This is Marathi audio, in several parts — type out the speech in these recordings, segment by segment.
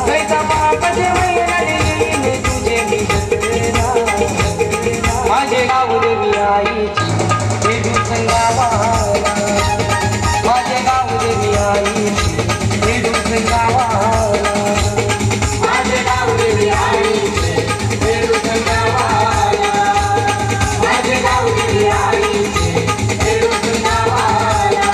कैसा बापाचे वैरण तुझे मी जत्रेला माझे गाव देवी आईची खेडूत गावाला माझे गाव देवी आईची खेडूत गावाला माझे गाव देवी आईची खेडूत गावाला माझे गाव देवी आईची खेडूत गावाला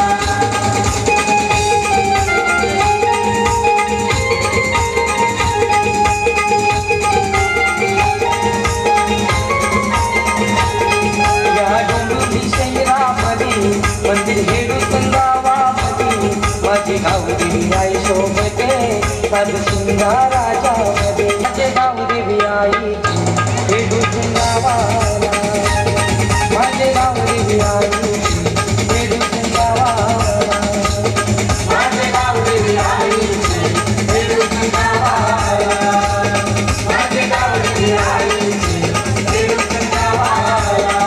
मंदिर खेडूत गावामध्ये माझे गाव देवी आई शोभते साधू सिंगाराच्यामध्ये माझे गाव देवी आई खेडूत गावाला माझे गाव देवी आई खेडूत गावाला माझे गाव देवी आई खेडूत गावाला माझे गाव देवी आई खेडूत गावाला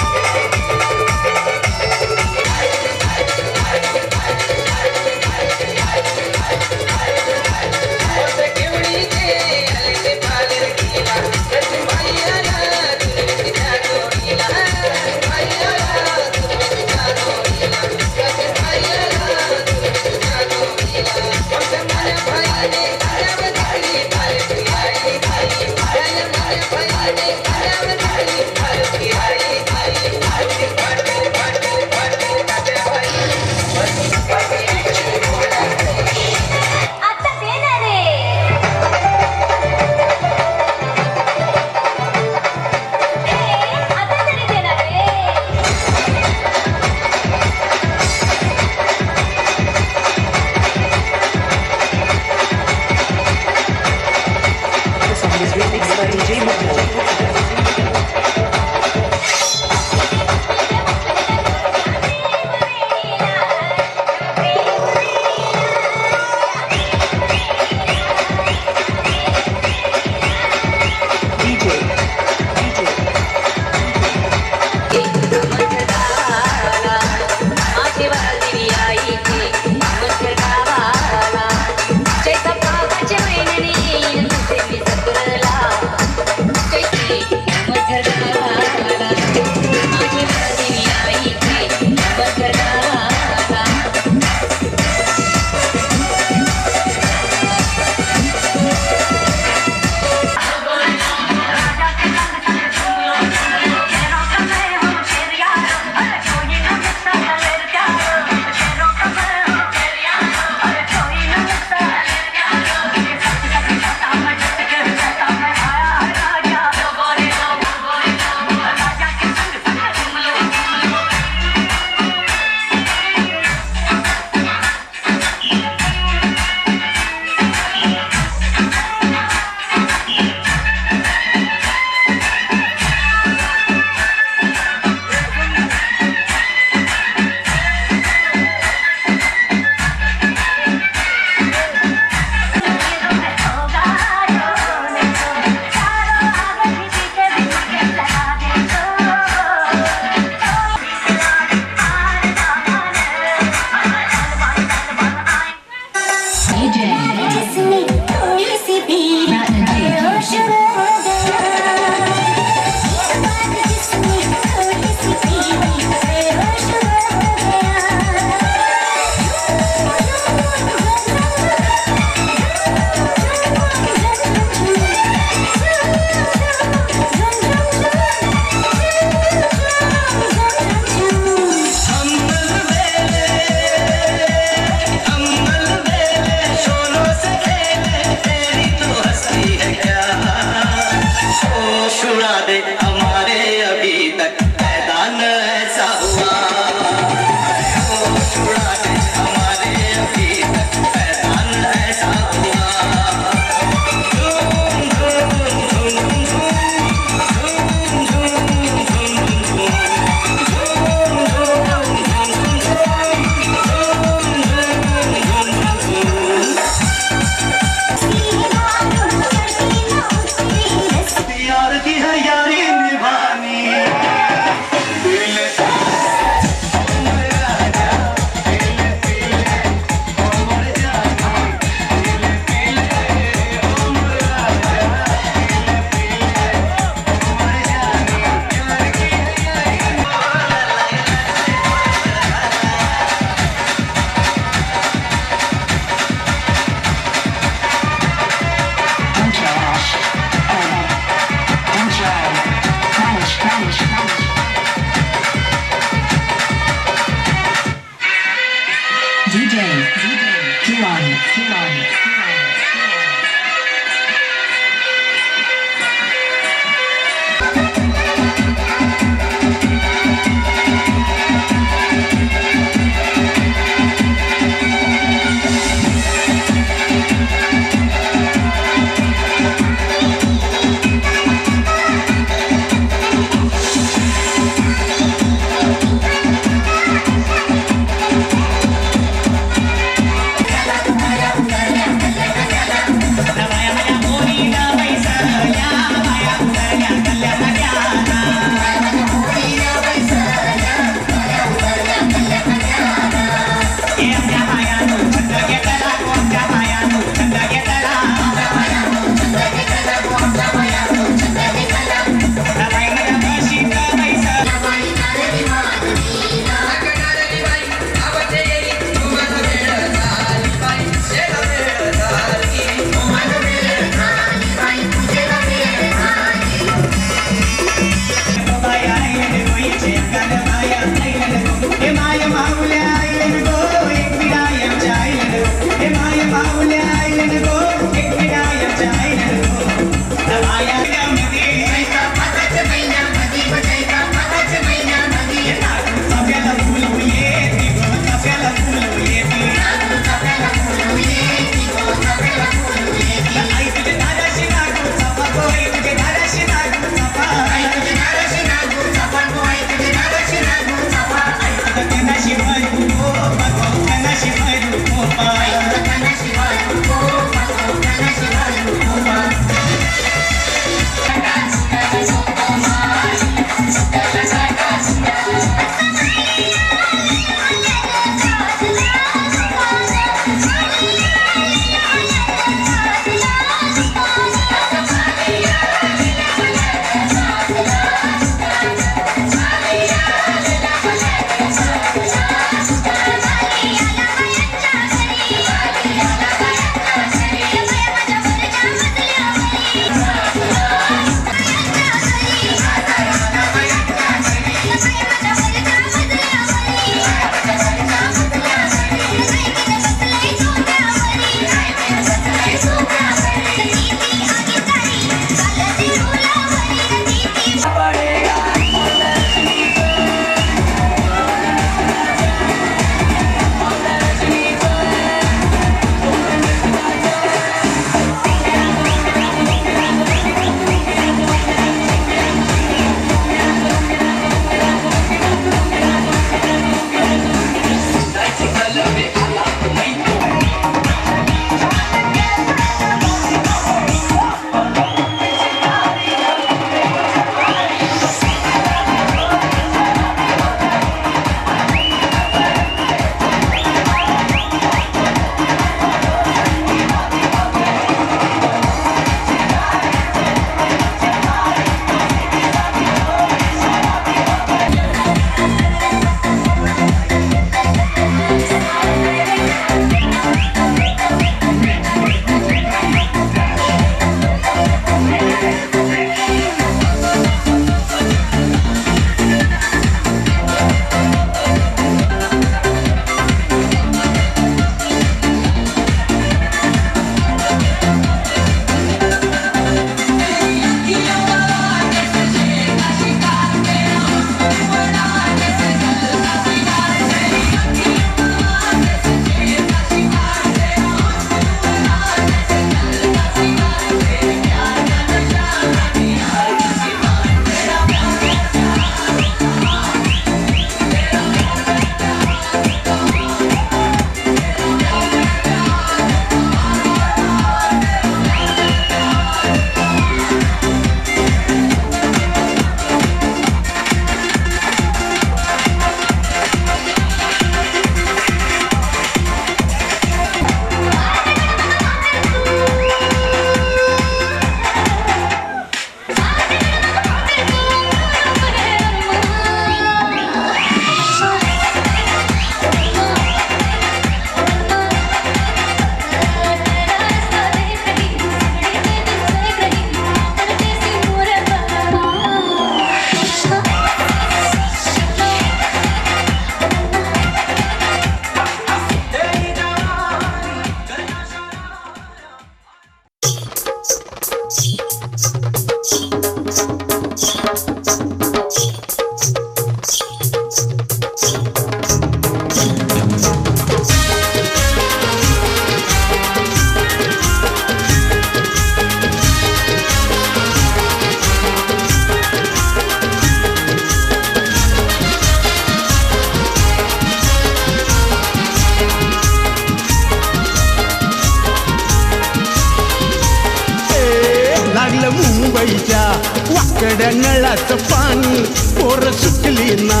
लागलं मुंबईच्या वाकड्या नळाचं पाणी पोर सुकली ना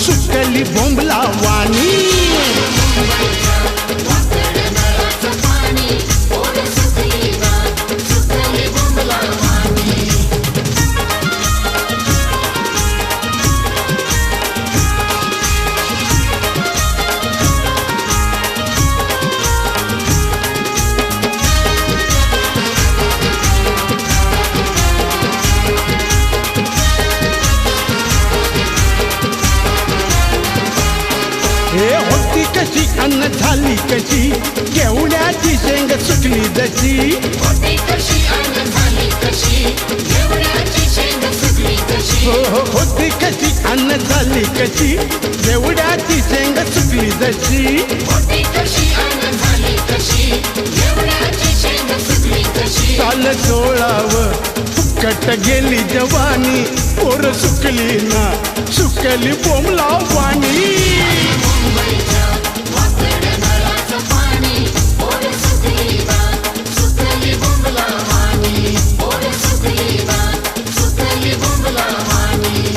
सुकली बोंबला वाणी हे होती कशी अन्न झाली कशी घेवड्याची शेंग सुकली जशी होती कशी अन्न झाली कशी घेवड्याची शेंग सुकली कशी हो होती कशी अन्न झाली कशी घेवड्याची शेंग सुकली जशी होती कशी अन्न झाली कशी घेवड्याची शेंग सुकली कशी चाल सोळावं फुकट गेली जवानी पोर सुकली ना सुकली बोंबला वाणी मुंबईच्या वाकड्या नळाचं पाणी पोर सुकली ना सुकली बोंबला वाणी पोर सुकली ना सुकली बोंबला वाणी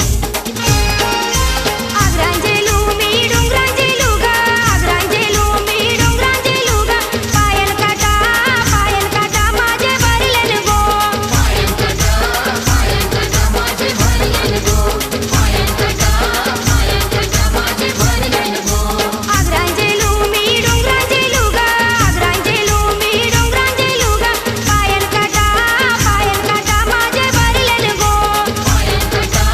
आग्रांजेलू मी डोंगरांजेलू गा आग्रांजेलू मी डोंगरांजेलू गा पायल काटा माझे भरलेन गो पायन काटा माझे भरलेन गो पायन काटा माझे भरलेन गो आग्रांजेलू मी डोंगरांजेलू गा आग्रांजेलू मी डोंगरांजेलू गा पायल काटा माझे भरलेन गो पायन काटा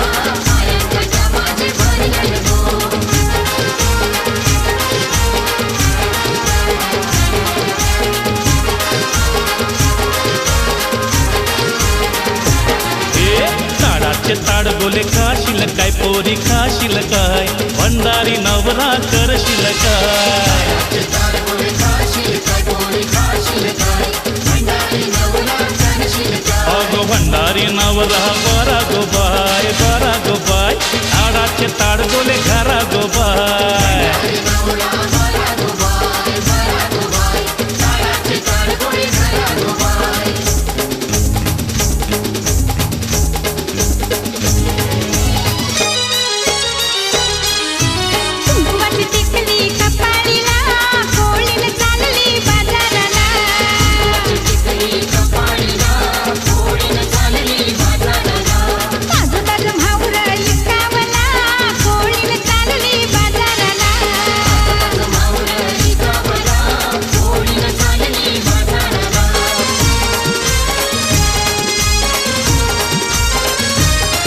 माझे भरलेन गो ताडाचे ताड बोले खाशील काय पोरी खाशील काय भंडारी नवरा करशील काय अगो भंडारी नवरा बरा गो बाय ताडाचे ताड बोले घरा गो बाय कुंकवाची टिकली कपाळीला कोळीन चालली बाजाराला माझं माझं म्हावरं लिकावला कोळीन चालली बाजाराला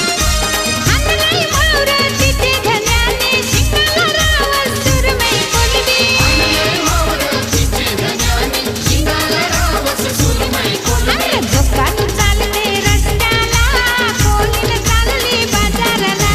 आणलंय म्हावरं तिथे धन्याने शिंगाला रावस सुरमई कोलबी अरे झोकानं चालते रस्त्याला कोळीन चालली बाजाराला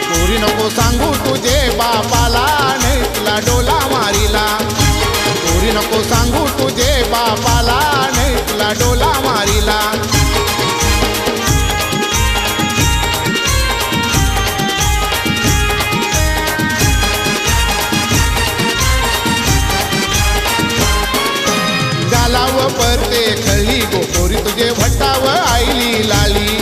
पोरी नको सांगू तुझे बापाला नाही तुला डोला मारीला पोरी नको सांगू तुझे बापाला नाही तुला डोला मारीला गालाव परते खळी गो पोरी तुझे भटाव आईली लाली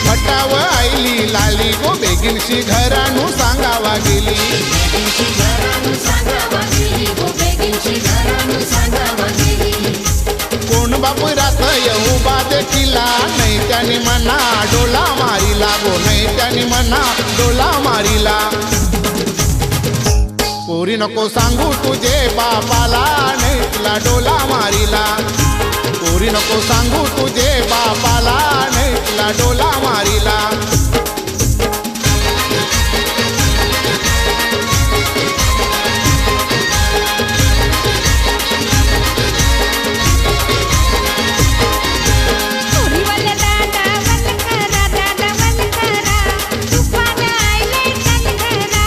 भटाव आईली लाली गो बेगिनशी घरानू सांगावा गेली कोण बापू रात उभा देखीला नाही त्याने मना डोला मारीला गो नाही त्याने मना डोला मारीला पोरी नको सांगू तुझे बापाला नाही तुला डोला मारीला पोरी नको सांगू तुझे बापाला नाही तुला डोला मारीला पोरीवाला दादा वल करा तुफान आईले कन घरा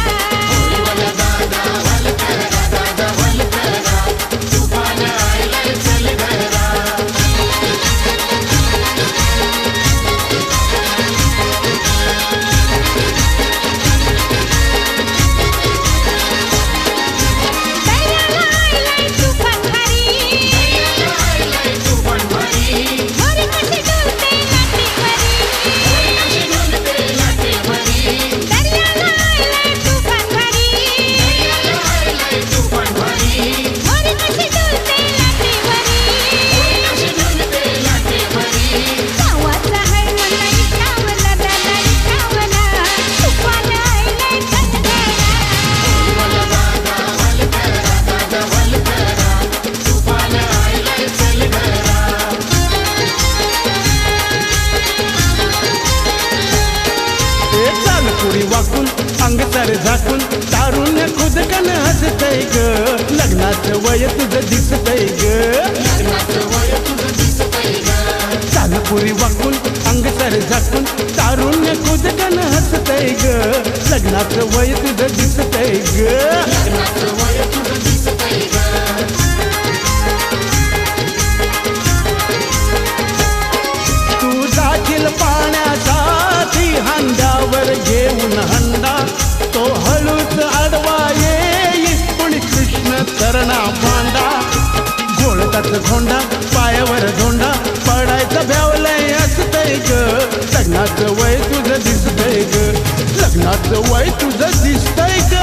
झाकून तारुण्य खुदकन हसतय ग लग्नाचं वय तुझं दिसतय ग लग्नाचं वय तुझं दिसतंय ग चालपुरी वाकून अंग सर झाकून तारुण्य खुदकन हसतय ग लग्नाचं वय तुझं दिसतय ग लग्नाचं वय तुझं दिसतंय ग तू जाशील पाण्यासाठी हांड्यावर घेऊन हंडा तो हळूच आडवा येईल कुणी कृष्ण तरणा भांडा घोळतात धोंडा पायावर धोंडा पडायचं भ्यावलंय असतंय ग लग्नाचं वय तुझं दिसतंय ग लग्नाचं वय तुझं दिसतंय ग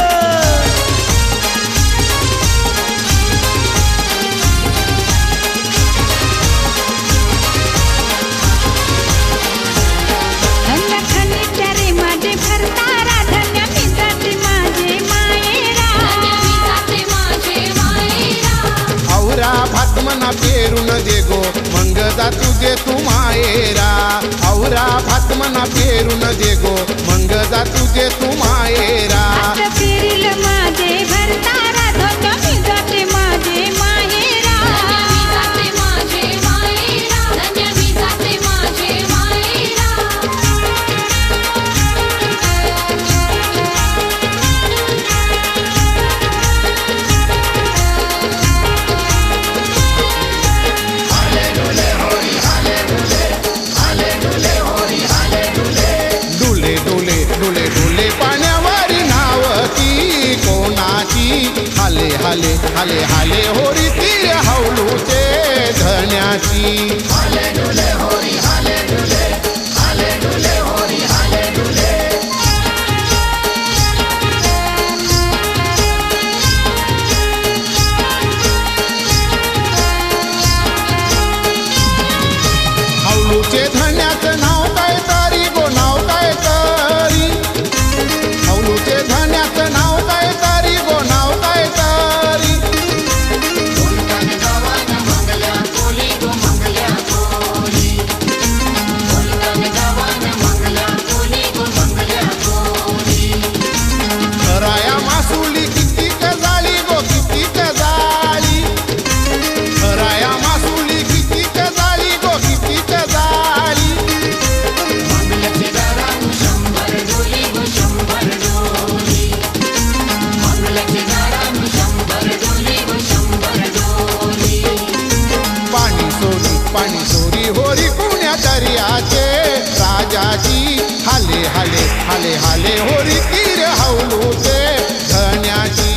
खणखणीत रे माझे भरतारा धन्य मी जाते माझे मायेरा मी जाते माझे मायेरा औरा भात मना पेरून दे गो मंग जा तुझे तू मायेरा औरा भात मना पेरून दे गो मंग जा तुझे तू मायेरा हात फिरिल माझे भरतारा धन्य मी जाते माझे मायेरा मी जाते माझे मायेरा धन्य मी जाते माझे मायेरा डुले डुले डुले डुले पाण्यावरी नावती कोणाची हाले हाले हाले हाले होरी तीर हौलूचे धण्याची हौलूचे धण्याचं नाव काय तरी गो नाव काय तरी हौलूचे धण्याचं नाव काय तरी गो नाव काय तरी उलटन गावान मंगल्या कोली गो मंगल्या कोली उलटन गावान मंगल्या कोली गो मंगल्या कोली राया मासुली कितीक झाली गो कितीक झाली राया मासुली कितीक झाली गो कितीक झाली मंगल्याचे दारात 100 डोली गो 100 डोली मंगल्याचे दारात 100 डोली गो 100 डोली पाणी सोरी होरी पुण्या दर्याचे राजाची हाले हाले हाले हाले होरी तीर हौलूचे धण्याची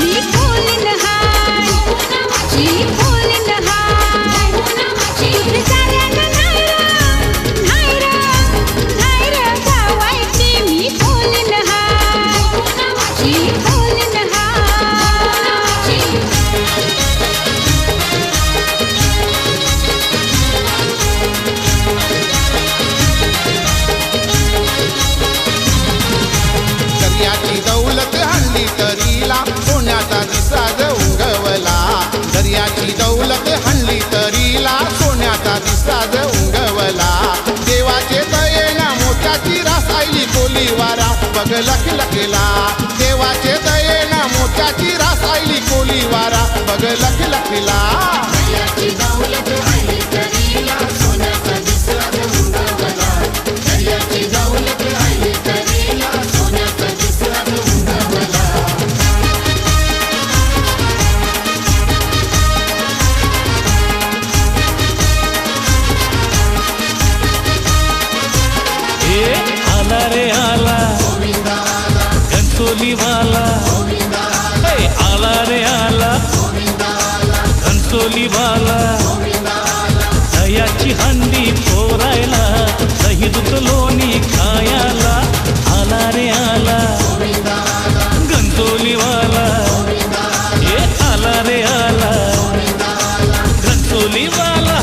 मी फुलीन हाय मी फुलीन हाय तुझे साऱ्यानं नाही र गावायची मी फुलीन हाय मी फुलीन हाय दर्याची दौलत हल्ली तरीला सोन्याचा दिसाज उंगवला दर्याची दौलत हल्ली तरीला सोन्याचा दिसाज उंगवला देवाचे दयेना मोत्याची रासायली कोलीवारा बघ लखलखला देवाचे दयेना मोत्याची रासायली कोलीवारा बघ लखलखला दर्याची दौलत आली तरीला सोन्याचा दिसरा उंगवला दर्याची दौलत आली तरीला सोन्याचा दिसरा उंगवला ए आला रे आला घनसोली वाला ए आला रे आला घनसोली वाला दयाची हंडी फोरायला दही दूध लोणी खायला आला रे आला घनसोली वाला ए आला रे आला घनसोली वाला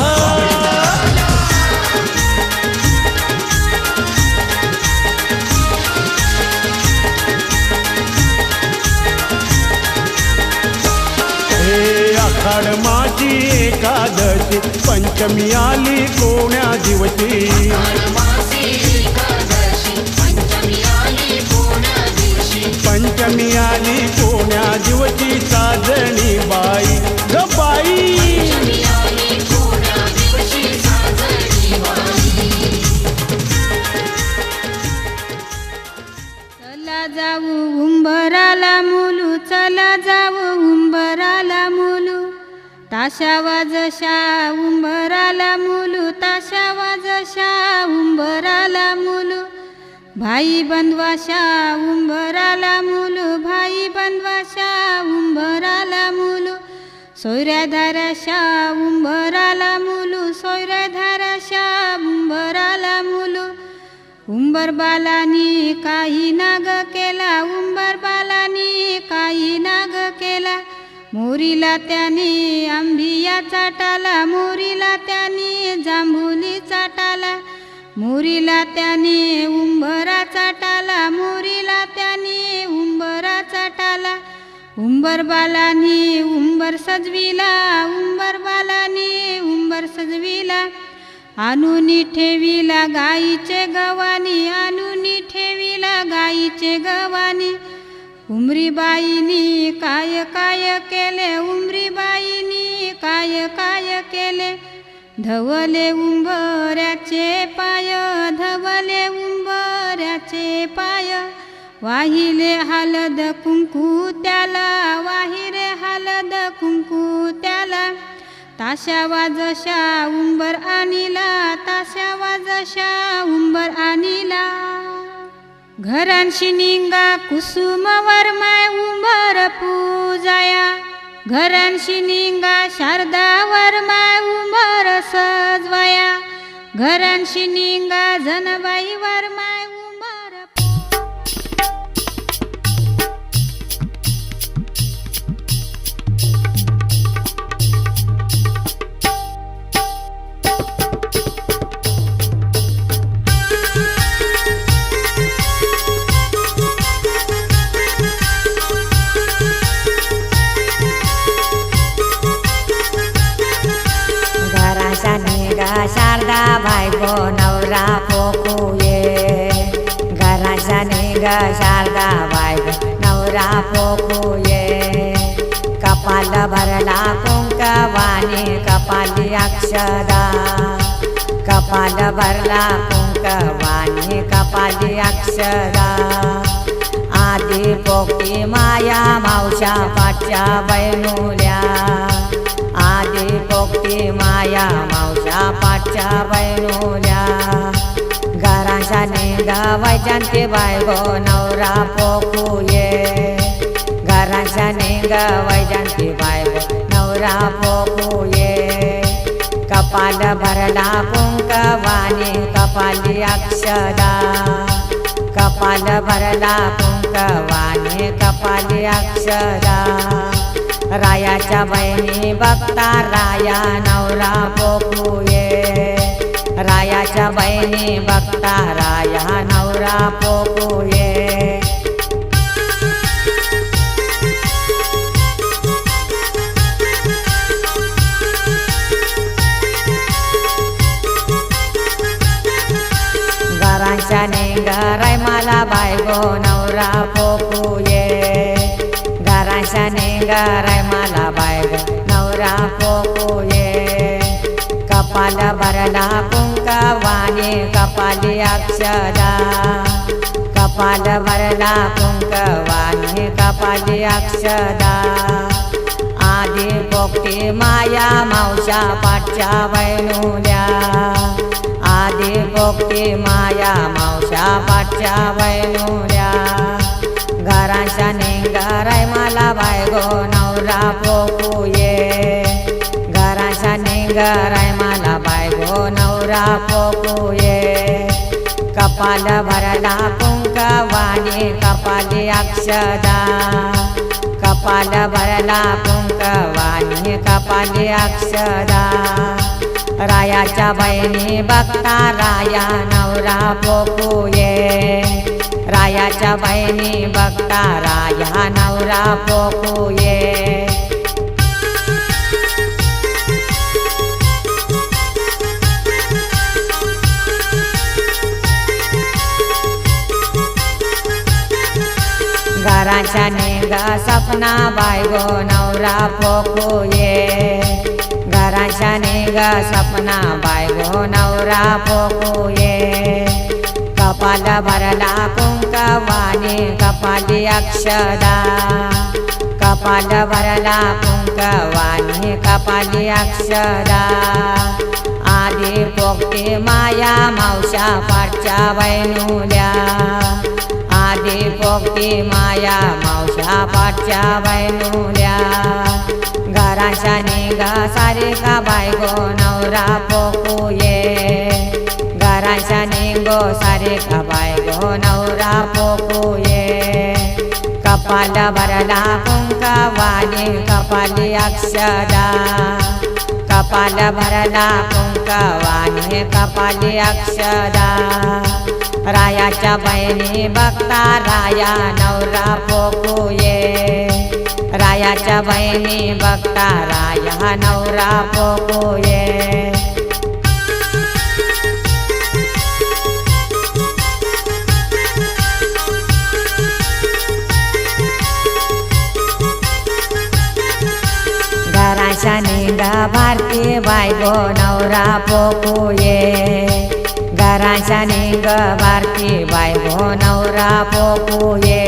मासी एकादशी पंचमी आली कोण्या दिवशी मासी एकादशी पंचमी आली कोण्या दिवशी पंचमी आली कोण्या दिवशी साजणी बाई ग बाई पंचमी आली कोण्या दिवशी साजणी बाई चला जाऊ उंबराला मुलू चला जाऊ उंबराला मुलू ताशा वाजशा उंबराला मुलू ताशा वाजशा उंबराला मुलू भाई बंधवाशा उंबराला मुलू भाई बंधवाशा उंबराला मुलू सोयऱ्या धाराशा उंबराला मुलू सोयऱ्या धाराशा उंबराला मुलू उंबर बालानी काही नाग केला उंबर बालानी काही नाग केला मोरीला त्याने आंबिया चाटाला मोरीला त्याने जांभुली चाटाला मोरीला त्याने उंबरा चाटाला मोरीला त्याने उंबरा चाटाला उंबर बालानी उंबर सजविला उंबर बालानी उंबर सजविला आणूनी ठेविला गाईचे गवानी आणूनी ठेविला गाईचे गवानी उमरीबाईनी काय काय केले उमरीबाईनी काय काय केले धवले उंबऱ्याचे पाय धवले उंबऱ्याचे पाय वाहिले हलद कुंकू त्याला वाहिरे हलद कुंकू त्याला ताशा वाजशा उंबर आणिला ताशा वाजशा उंबर आणिला घरांशी निंगा कुसुम वरमाय उंबर पूजाया घरांशी निंगा शारदा वरमाय उंबर सजवाया घरांशी निंगा जनबाई वरमाय उंबर शारदा बाई गो नवरा पोकुये घराच्या निघ शारदा बाई गो नवरा पोकुये कपाल भरला कुंकवानी कपाली अक्षदा कपाल भरला कुंकवानी कपाली अक्षदा आधी पोकती माया मावशा पाठच्या बैनुल्या आधी पोकती माया मावशा पाठच्या बैनुल्या घराच्या निंग वैजंती बाय गो नवरा पोकुये घराच्या निंग वैजंती बाय गो नवरा पोकुये कपाल भरला कुंकवानी कपाली अक्षदा कपाल भरला कुंकवानी कपाली अक्षदा रायाच्या बहिणी बघता राया नवरा पोकुये रायाच्या बहिणी बघता राया नवरा पोकुये घरांच्या निंगराय मला बायगो नवरा पोकुये घरांच्या निंगराय मला बायगो नवरा पोकुये कपाल भरला कुंकवानी कपाली अक्षदा कपाल भरला कुंकवानी कपाली अक्षदा आधी पोकती माया मावशा पाठच्या बैनुल्या आधी पोकती माया मावशा पाठच्या बैनुल्या घरांच्या निंगराय मला बायगो नवरा पोकुये घरांच्या निंगराय मला बायगो नवरा पोकुये कपाल भरला कुंकवानी कपाली अक्षदा कपाल भरला कुंकवानी कपाली अक्षदा रायाच्या बहिणी बघता राया नवरा पोकुये रायाच्या बहिणी बघता राया नवरा पोकुये घराच्या नेंग सपना बायगो नवरा फोकूये घराच्या नेंग सपना बायगो नवरा फोकूये कपाल भरला कुंकवाने कपाली अक्षदा कपाल भरला कुंकवाने कपाली अक्षदा आधी पोगती माया मावशा पाठच्या वैनुल्या आधी पोगती माया मावशा पाठच्या वैनुल्या घराच्या निघ सारे का बायगो नवरा पोकूये घराच्या निघो सारे का बायगो नवरा पोकूये कपाल भरला कुंकवाने कपाली अक्षदा कपाल भरला कुंकवाने कपाली अक्षदा रायाच्या बहिणी बघता राया नवरा पोकूये रायाच्या बहिणी बघता राया नवरा पोकूये घराच्या निंग भारती बायगो नवरा पोकूये घराच्या निंग भारती बायगो नवरा पोकूये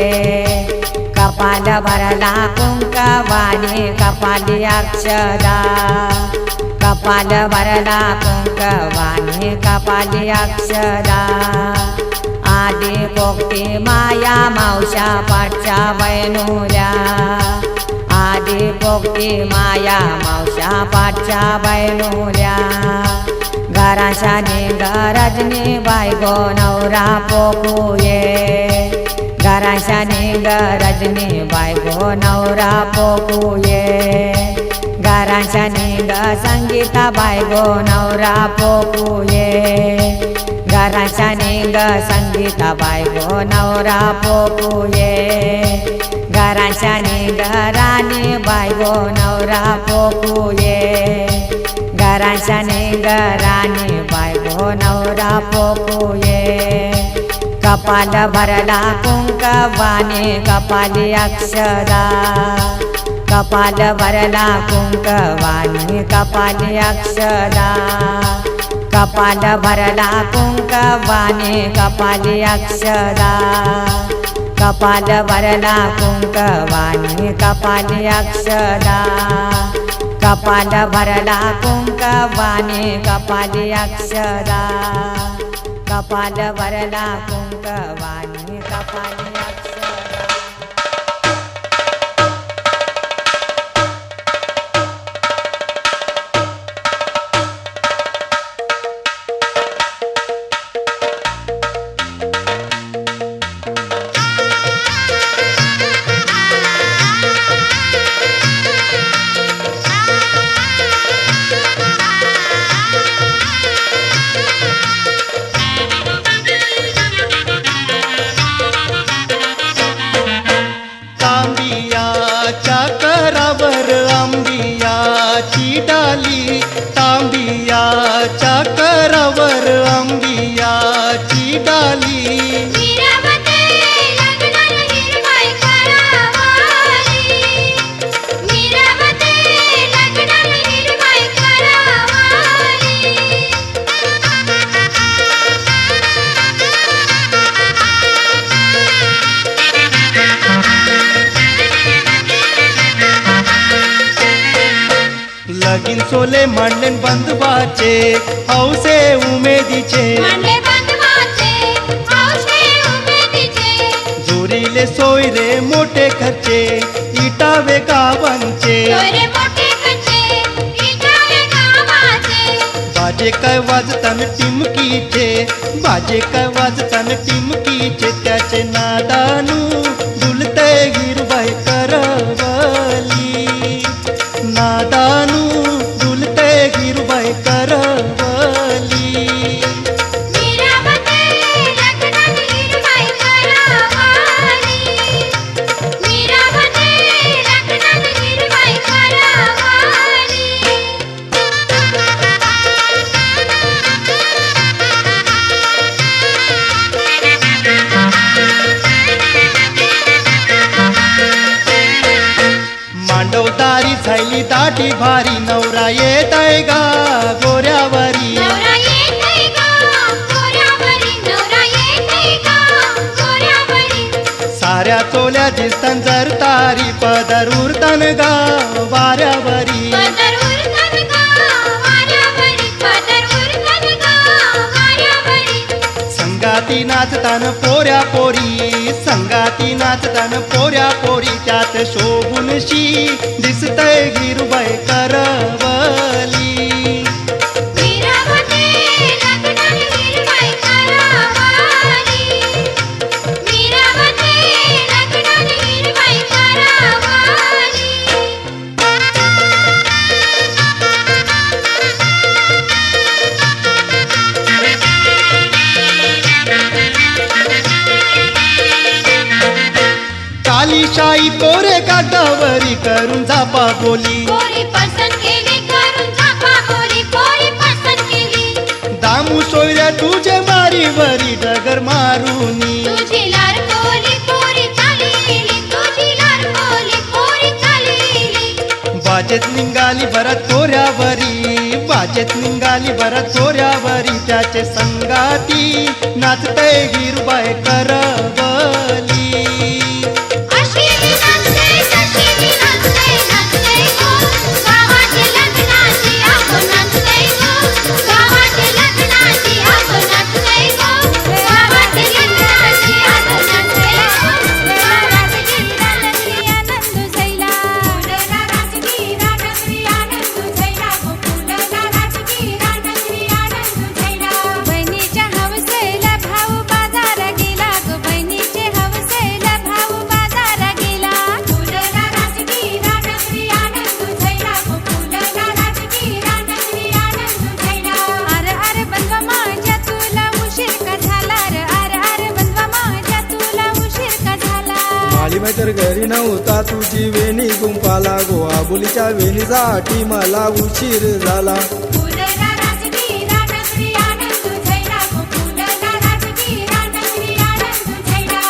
कपाल भरला कुंकवाने कपाली अक्षदा कपाल भरला कुंकवाने कपाली अक्षदा आधी पोगती माया मावशा पाठच्या वैनुल्या आधी पोगती माया मावशा पाठच्या वैनुल्या घराच्या निंग रजनी बायगो नवरा पोकूये घराच्या निंग रजनी बायगो नवरा पोकूये घराच्या निंग संगीता बायगो नवरा पोकूये घराच्या निंग संगीता बायगो नवरा पोकूये घराच्या निंग राणी बायगो नवरा पोकूये घराच्या निंग राणी बायगो नवरा पोकूये कपाल भरला कुंकवाने कपाली अक्षदा कपाल भरला कुंकवाने कपाली अक्षदा कपाल भरला कुंकवाने कपाली अक्षदा कपाल भरला कुंकवाने कपाली अक्षदा कपाल भरला कुंकवाने कपाली अक्षदा कपाल भरला कुंकवाने कपाली अक्षदा तांबियाच्या करावर आंबियाची डाली तांबियाच्या करावर आंबियाची डाली लगीन सोले मांडलेन बंधवाचे हौसे उमेदीचे जोरीले सोयरे मोठे खर्चे इटावे गावांचे बाजे काय वाजतान टिमकीचे बाजे काय वाजतान टिमकीचे त्याचे नादानू डुलते हिरवाई करवली नादानू डुलते हिरवाई करवली चौतारी झाली दाटी भारी नवरा येत आहे गा गोऱ्यावरी नवरा येतोय गा गोऱ्यावरी नवरा येतोय गा गोऱ्यावरी साऱ्या चोल्या दिसतन जर तारी पदर उरतन गा वाऱ्यावरी पदर उरतन गा वाऱ्यावरी पदर उरतन गा वाऱ्यावरी संगाती नाचतान पोऱ्या पोरी संगाती नाचतान पोऱ्या पोरी त्यात शोभूनशी दिसतय गिरबाई करवली वीरावते लग्नात वीरबाई करावली वीरावते लग्नात वीरबाई करावली कालीशाई कोरे कागदावरी करून झापा बोली पोरी पसंत केली करून झापा बोली पोरी पसंत केली दामू सोयऱ्या तुझे मारीवरी डगर मारुनी तुझी लार कोली पोरी चालली तुझी लार कोली पोरी चालली बाजेत निघाली भरत चोऱ्यावरी बाजेत निघाली भरत चोऱ्यावरी त्याचे संगाती नाचतय गिरबाई करवली अशी मी नाचते तशी मी नाचते नाचते गो गावाच्या लग्नाची आपण नाचते गो गावाच्या लग्नाची आपण नाचते गो गावाच्या लग्नाची आपण नाचते गो बहिणीच्या हवसेला भाऊ बाजारा गेला गो बहिणीचे हवसेला भाऊ बाजारा गेला फुलला राजगिरा नगरी आनंद झैला गो फुलला राजगिरा नगरी आनंद झैला अरे अरे बनवा माझ्या तुला उशीर का झाला रे अरे अरे बनवा माझ्या तुला उशीर का झाला माळी माय तर घरी नव्हता तुझी वेणी गुंपाला गो आबोलीच्या वेणीसाठी मला उशीर झाला फुलला राजगिरा नगरी आनंद झैला गो फुलला राजगिरा नगरी आनंद झैला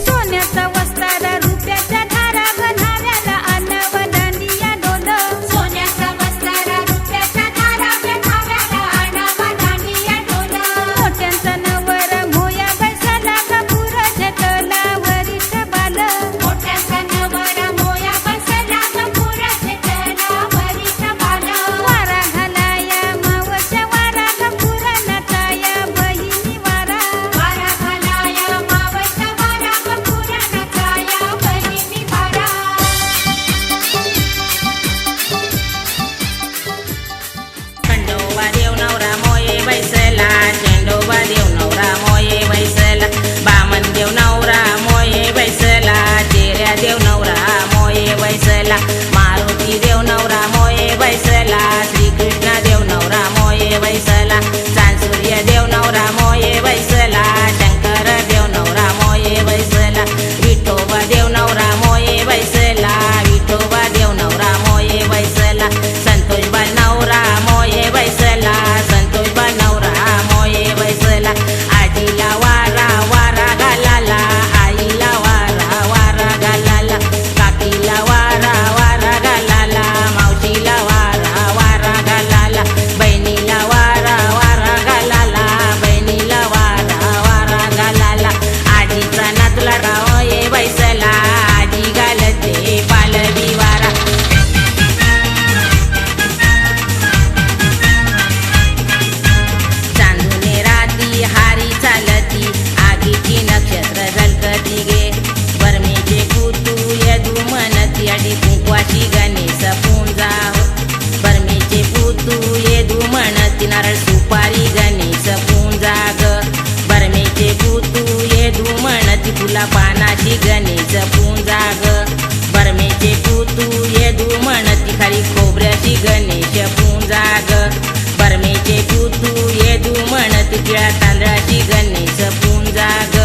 सोन्याचा वस्तारा रुपयाच्या धारा बनाव्याला अनव दांडिया डोल सोन्याचा वस्तारा रुपयाच्या धारा बेठाव्याला आणावा दांडिया डोल मोठ्यांचा नवर मोया बैसाला कपूर झटला वरिष्ठ बाल मोठ्याचा नवरा मोया बसला कपूर झटला वरिष्ठ बाल वारा घालाया मावशा वारा कपूर नचाया बहिणी वारा वारा घालाया मावसा वारा कपूर नचाया बहिणी वारा खंडोबा देव नवरा मोये बैसला चेंडोबा देव नवरा मोये बैसला बामन देव नवरा मोये बैसला चेऱ्या देव नवरा मोये बैसला मारुती देव नवरा मोये बैसला श्रीकृष्ण देव नवरा मोये बैसला सांसूर्य देव नवरा मोये बैसला शंकर देव नवरा मोये बैसला विठोबा देव नवरा मोये बैसला विठोबा देव नवरा मोये बैसला संतोष बा नवरा मोये बैसला संतोष बा नवरा मोये बैसला आजीला वारा वारा घालाला आईला वारा वारा घालाला काकीला वारा वारा घालाला मावशीला वारा वारा घालाला बहिणीला वारा वारा घालाला बहिणीला वारा वारा घालाला आजीचा नातूला मोये बैसला आजी घालते पालवी वारा चांदूने राती हारी चालती आगीची नक्षत्र झलकती गे बरमेचे पुतू यदू म्हणती अडी कुंकवाची गणेश पूंजा बरमेचे पुतू यदू म्हणती नारळ सुपारी गणेश पूंजा ग बरमेचे पुतू यदू म्हणती फुला पानाची गणेश पूंजा ग बरमेचे पुतू यदू म्हणती खाली खोबऱ्याची गणेश पूंजा ग बरमेचे पुतू येदू म्हणती तिळा तांदळाची गणेश पूंजा ग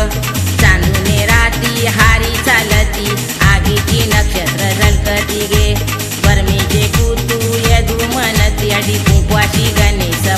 चांदूने राती हारी चालती आगीची नक्षत्र झलकती गे बरमेचे पुतू येदू म्हणती अडी कुंकवाची गणेश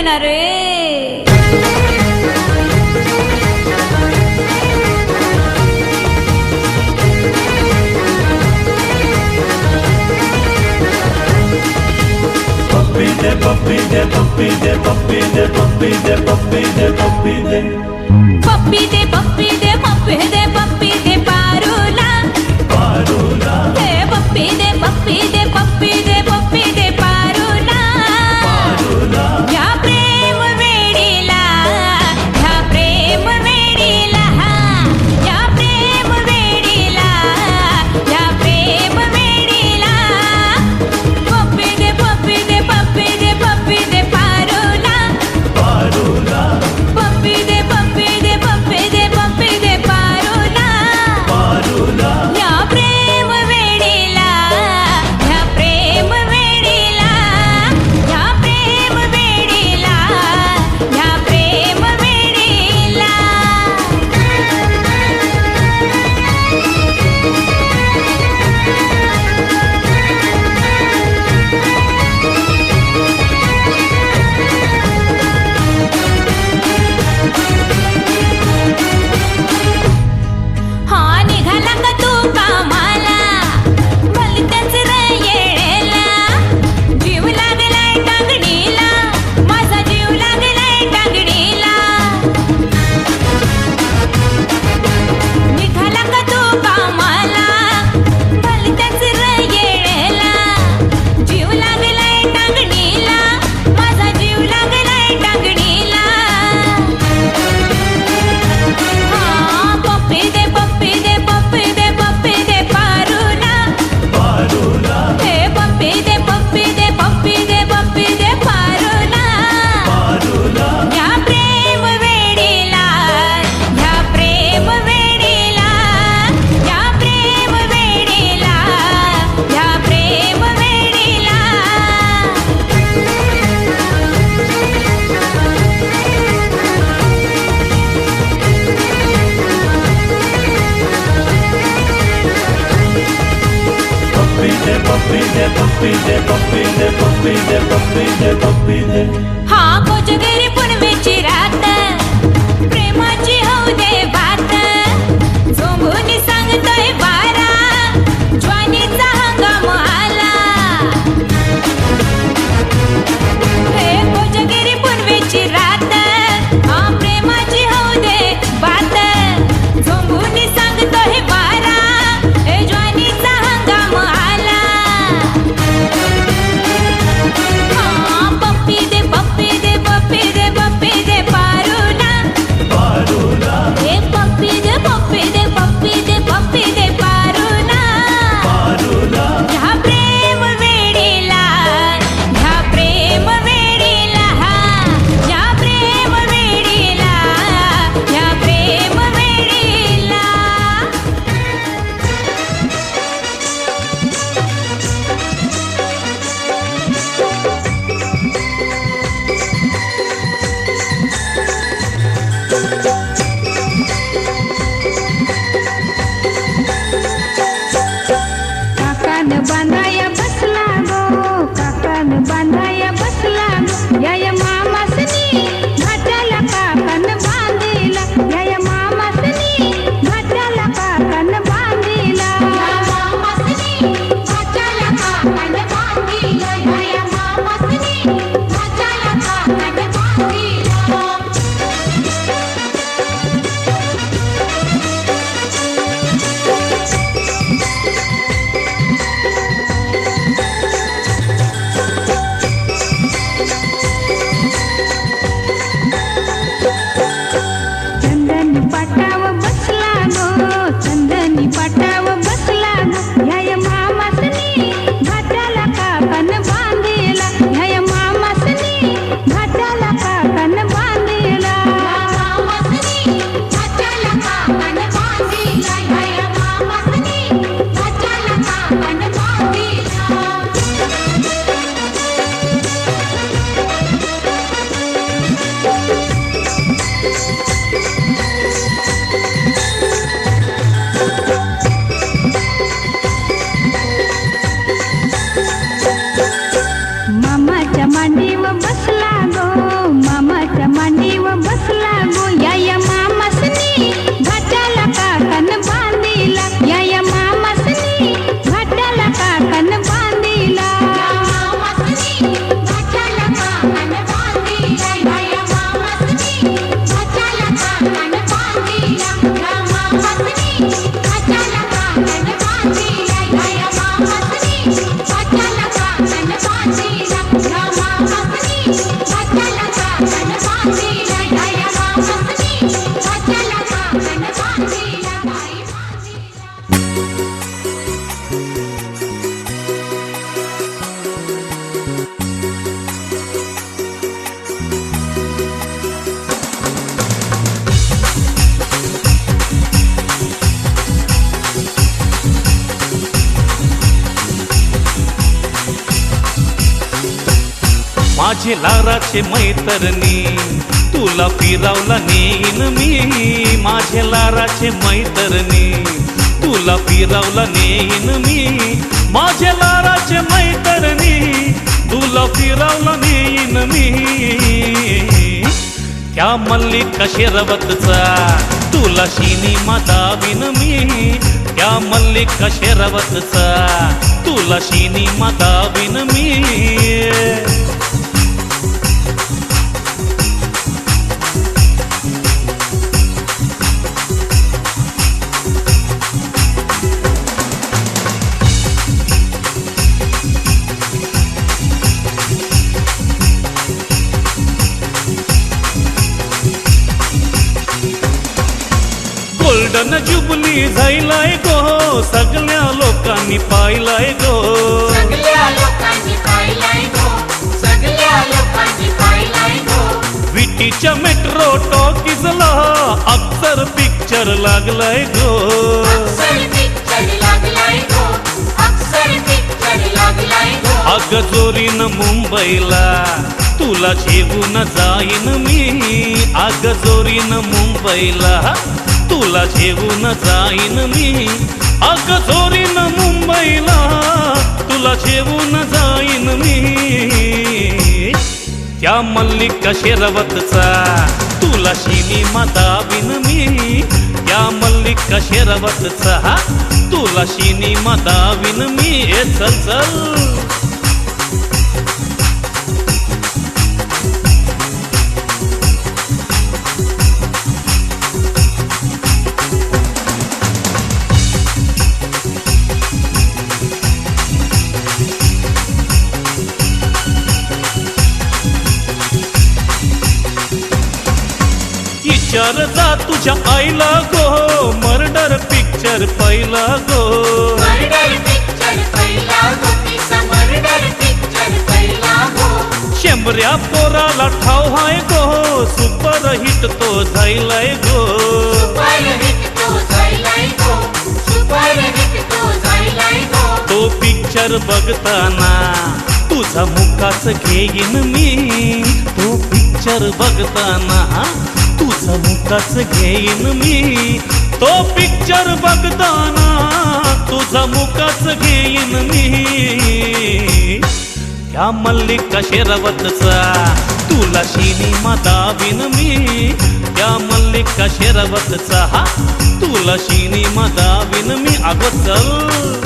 देणार रे. पप्पी दे पप्पी दे पप्पी दे पप्पी दे पप्पी दे पप्पी दे पप्पी दे पप्पी दे पप्पी दे पप्पी दे पप्पी दे पारूला पारूला हे पप्पी दे पप्पी दे पप्पी दे पप्पी दे पारूला पारूला या प्रेम वेडीला या प्रेम वेडीला या प्रेम वेडीला या प्रेम वेडीला पप्पी दे पप्पी दे पप्पी दे पप्पी दे पारूला पारूला पप्पी दे पप्पी दे पप्पी दे पप्पी दे पारूला पारूला या प्रेम वेडीला या प्रेम वेडीला या प्रेम वेडीला या प्रेम वेडीला. हा निघाला का तू कामाला भलत्याच येळेला जीव लागलाय टांगणीला माझा जीव लागलाय टांगणीला. निघाला का तू कामाला भलत्याच येळेला जीव लागलाय टांगणीला माझा जीव लागलाय टांगणीला. हा पप्पी दे पप्पी दे पप्पी दे पप्पी दे पारूला पारूला हे पप्पी दे पप्पी दे पप्पी दे पप्पी दे पारूला पारूला या प्रेम वेडीला या प्रेम वेडीला या प्रेम वेडीला या प्रेम वेडीला. पप्पी दे पप्पी दे पप्पी दे पप्पी दे पप्पी दे पप्पी दे पप्पी दे हा कोजगिरी पुनवेची रात प्रेमाची होऊ दे बात झोंबून सांगतोय वारा ज्वानीचा हंगाम आला. हे कोजगिरी पुनवेची रात हा प्रेमाची होऊ दे बात झोंबून सांगतोय वारा हे ज्वानीचा हंगाम आला. हा पप्पी दे पप्पी दे पप्पी दे पप्पी दे पारूला पारूला हे पप्पी दे पप्पी दे पप्पी दे पप्पी दे पारूला पारूला ह्या प्रेम वेडीला ह्या प्रेम वेडीला ह्या प्रेम वेडीला ह्या प्रेम वेडीला. काकान बांधाया बसला गो काकान बांधाया बसला गो या मामासनी घाटाला काकान बांधिला या मामासनी घाटाला काकान बांधिला मामासनी घाटाला काकान बांधिला या मामासनी घाटाला काकान बांधिला. चंदनी पाटाव बसला गो चंदनी पाटाव बसला गो ह्या मामासनी घाटाला काकान बांधिला ह्या मामासनी घाटाला काकान बांधिला मामासनी घाटाला काकान बांधिला ह्या मामासनी घाटाला काकान बांधिला. मामाच्या मांडीव बसला गो माझे लाराचे मैतरणी तुला फिरावला नेईन मी माझे लाराचे मैतरणी तुला फिरावला नेईन मी माझे लाराचे मैतरणी तुला फिरावला नेईन मी त्या मल्लिका शेरावतचा तुला सिनेमा दावीन मी त्या मल्लिका शेरावतचा तुला सिनेमा दावीन मी गोल्डन जुबली झायलाय गो सगळ्या लोकांनी पाहिलाय गो सगळ्या लोकांनी पाहिलाय गो सगळ्या लोकांनी पाहिलाय गो विटीच्या मेट्रो टॉकीजला अक्सर पिक्चर लागलाय गो अक्सर पिक्चर लागलाय गो अक्सर पिक्चर लागलाय गो अग जोरीन मुंबईला तुला जेवून जाईन मी अग जोरीन मुंबईला तुला जेवून जाईन मी अग जोरीन मुंबईला तुला जेवून जाईन मी त्या मल्लिका शेरावतचा तुला सिनेमा दावीन मी त्या मल्लिका शेरावतचा तुला सिनेमा दावीन मी चल चल विचार जा तुझ्या आईला गो मर्डर पिक्चर पहिला गो मर्डर पिक्चर पहिला गो तिचा मर्डर पिक्चर पहिला गो शेंबऱ्या पोराला ठाव हाय गो सुपर हिट तो झायलाय गो सुपर हिट तो झायलाय गो सुपर हिट तो झायलाय गो तो पिक्चर बघताना तुझा मुखाच घेईन मी तो पिक्चर बघताना तुझा मुखाच घेईन मी तो पिक्चर बघताना तुझा मुखाच घेईन मी त्या मल्लिका शेरावतचा तुला सिनेमा दावीन मी त्या मल्लिका शेरावतचा तुला सिनेमा दावीन मी अगं चल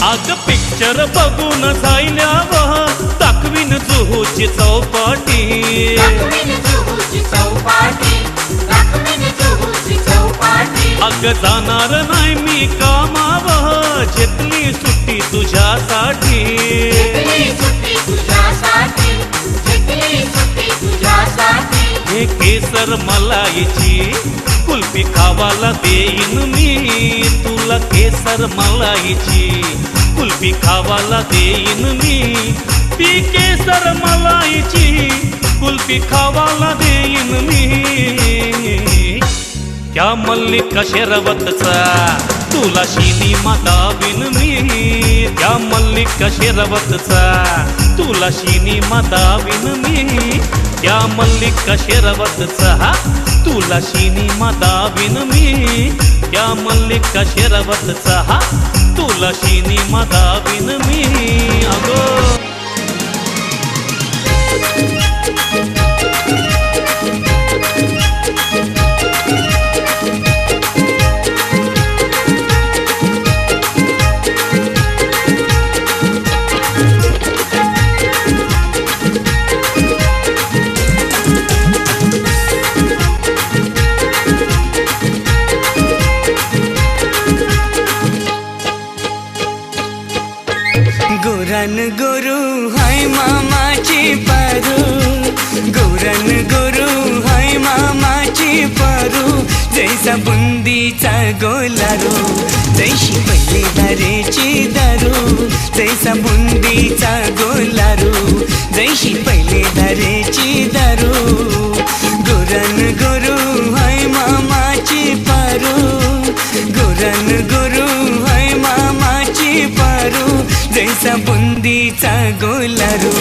अग पिक्चर बघून झायल्यावर दाखवीन जुहूची चौपाटी दाखवीन जुहूची चौपाटी दाखवीन जुहूची चौपाटी अग जाणार नाही मी कामावर घेतली सुट्टी तुझ्यासाठी घेतली सुट्टी तुझ्यासाठी घेतली सुट्टी तुझ्यासाठी हे केसर मलाईची कुल्फी खावाला देईन मी तुला केसर मलाईची कुल्फी खावाला देईन मी ती केसर मलाईची कुल्फी खावाला देईन मी त्या मल्लिका शेरावतचा तुला सिनेमा दावीन मी त्या मल्लिका शेरावतचा तुला सिनेमा दावीन मी त्या मल्लिका शेरावतचा तुला सिनेमा दावीन मी त्या मल्लिका शेरावतचा तुला सिनेमा दावीन मी अगो गोरान गोरू हाय मामाची पारू गोरन गोरू हाय मामाची पारू जैसा बुंदीचा गोलारू जैशी पहिले धारेची दारू जैसा बुंदीचा गोलारू जैशी पहिले धारेची दारू गोरन गोरू हाय मामाची पारू गोरन गोरू हाय मामाची पारू जैसा बुंदीचा गोलारू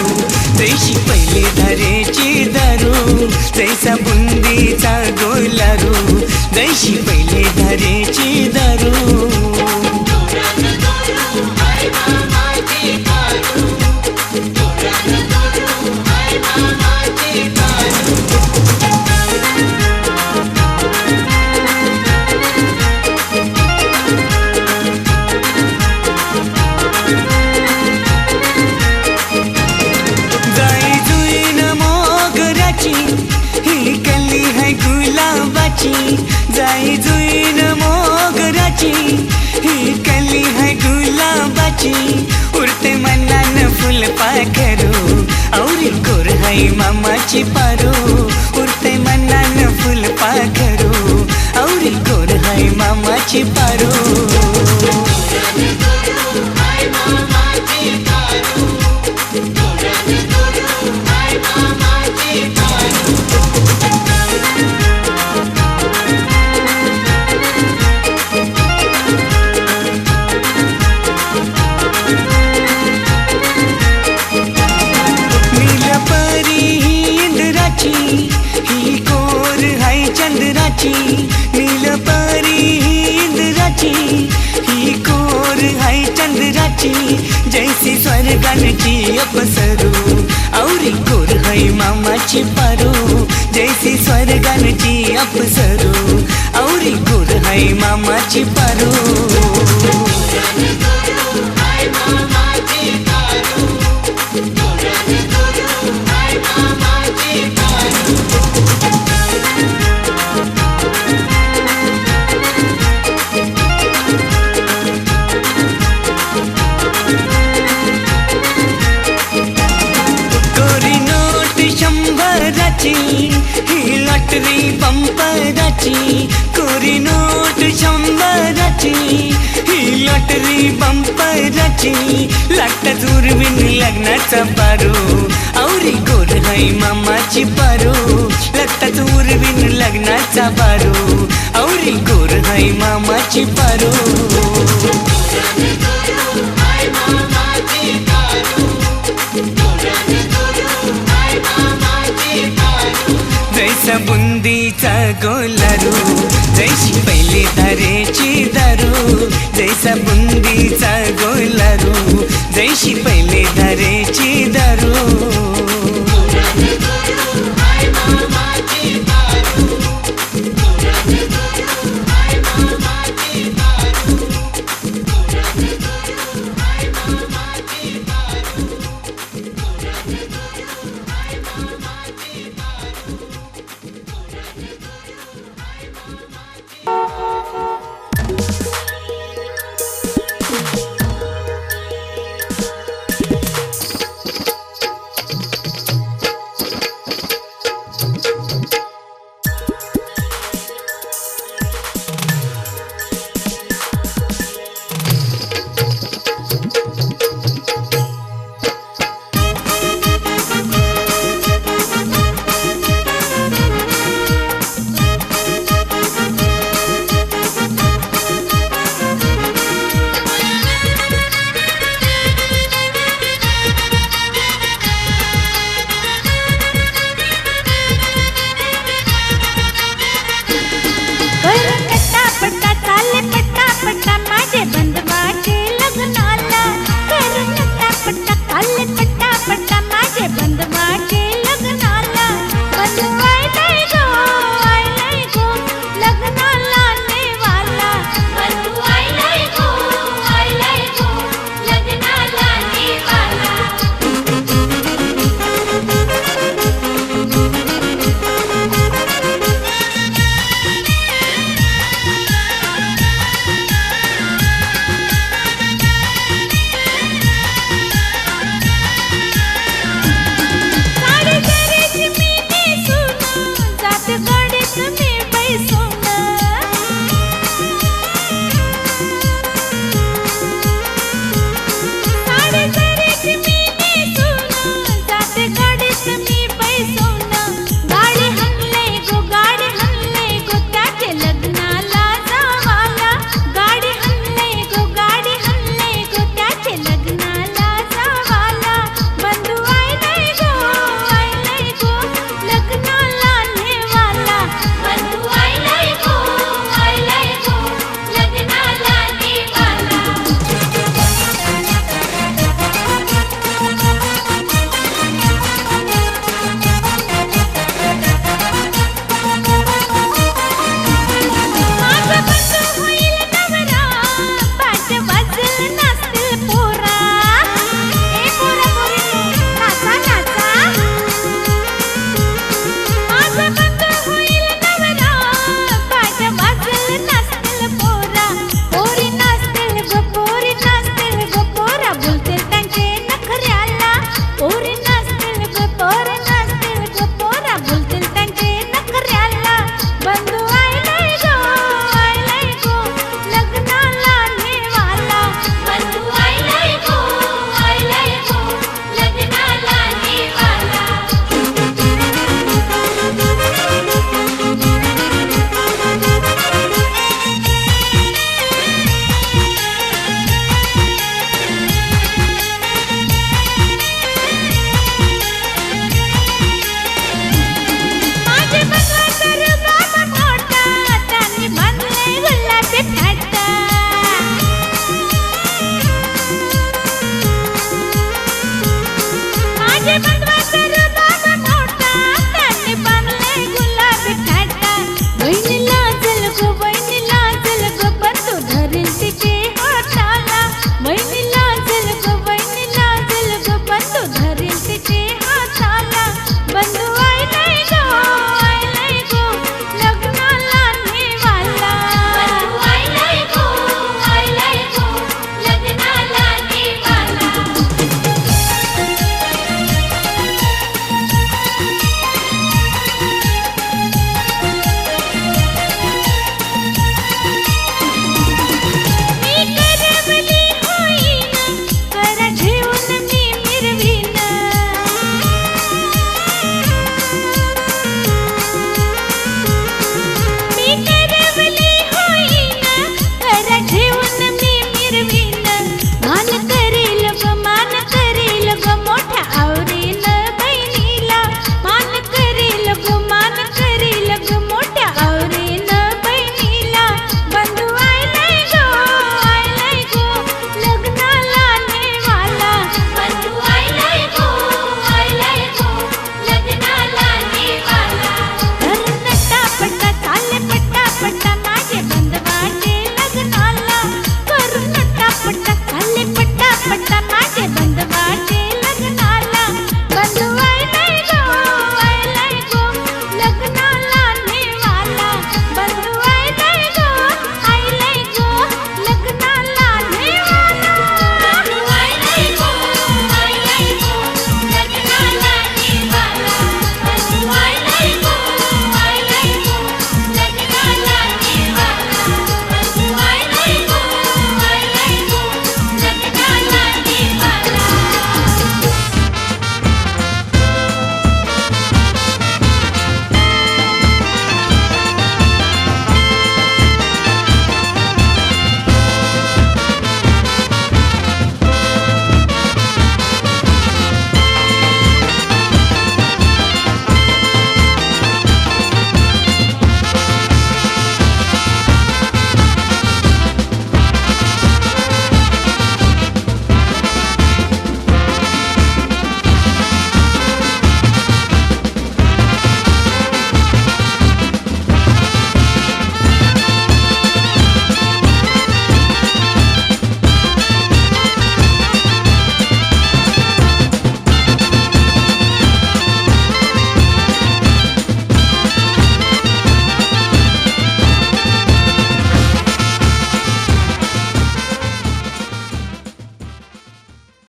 जैशी पहिले धारेची दारू जैसा बुंदीचा गोलारू जैशी पहिले धारेची दारू ही कली है गुलाबाची जाई जुईन मोगराची ही कली है गुलाबाची उरते मनान फुल पाखरू औरी गोर है मामाची पारू उरते मनान फुल पाखरू औरी गोर है मामाची पारू ही कोर है चंद्राची नीलपरी इंद्राची ही कोर है चंद्राची जैसी स्वर्गाची अपसरू औरी गोर है मामाची पारू जैसी स्वर्गाची अपसरू औरी गोर है मामाची पारू ही लॉटरी बंपराची कोरी नोट 100ची ही लॉटरी बंपराची लागतात उर्विन लग्नाचा पारू औरी गोर है मामाची पारू लागतात उर्विन लग्नाचा पारू औरी गोर है मामाची पारू जैसा बुंदीचा गोलारू जैशी पहिले धारेची दारू जैसा बुंदीचा